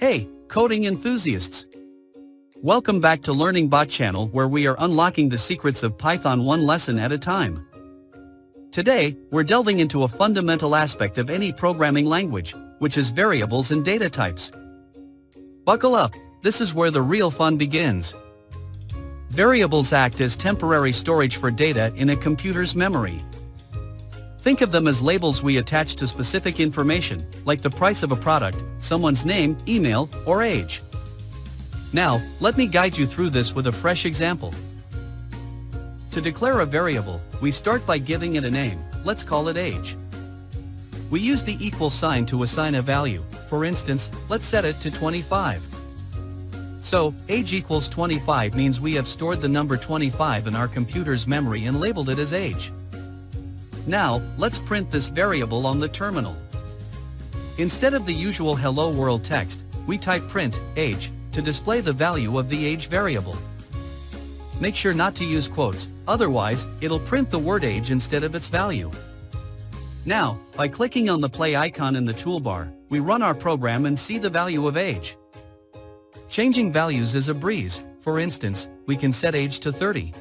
Hey, coding enthusiasts! Welcome back to Learning Bot channel, where we are unlocking the secrets of Python one lesson at a time. Today, we're delving into a fundamental aspect of any programming language, which is variables and data types. Buckle up, this is where the real fun begins. Variables act as temporary storage for data in a computer's memory. Think of them as labels we attach to specific information, like the price of a product, someone's name, email, or age. Now, let me guide you through this with a fresh example. To declare a variable, we start by giving it a name. Let's call it age. We use the equal sign to assign a value. For instance, let's set it to 25. So, age equals 25 means we have stored the number 25 in our computer's memory and labeled it as age. Now, let's print this variable on the terminal. Instead of the usual hello world text, we type print age to display the value of the age variable. Make sure not to use quotes, otherwise, it'll print the word age instead of its value. Now, by clicking on the play icon in the toolbar, we run our program and see the value of age. Changing values is a breeze. For instance, we can set age to 30.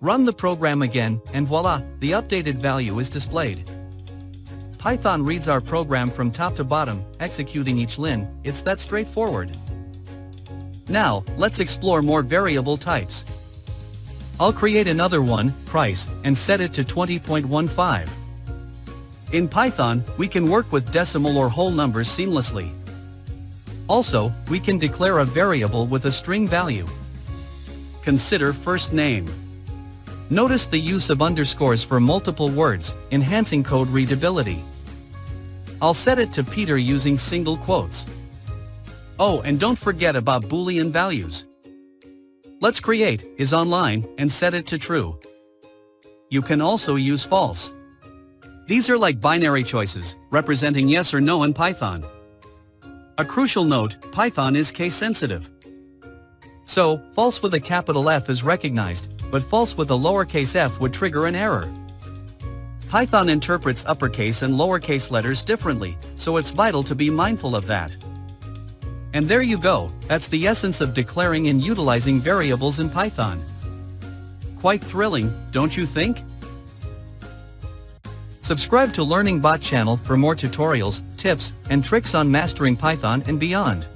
Run the program again, and voila, the updated value is displayed. Python reads our program from top to bottom, executing each line. It's that straightforward. Now, let's explore more variable types. I'll create another one, price, and set it to 20.15. In Python, we can work with decimal or whole numbers seamlessly. Also, we can declare a variable with a string value. Consider first name. Notice the use of underscores for multiple words, enhancing code readability. I'll set it to Peter using single quotes. Oh, and don't forget about boolean values. Let's create is online and set it to true. You can also use false. These are like binary choices, representing yes or no in Python. A crucial note, Python is case sensitive. So, false with a capital F is recognized, but false with a lowercase f would trigger an error. Python interprets uppercase and lowercase letters differently, so it's vital to be mindful of that. And there you go, that's the essence of declaring and utilizing variables in Python. Quite thrilling, don't you think? Subscribe to Learning Bot channel for more tutorials, tips, and tricks on mastering Python and beyond.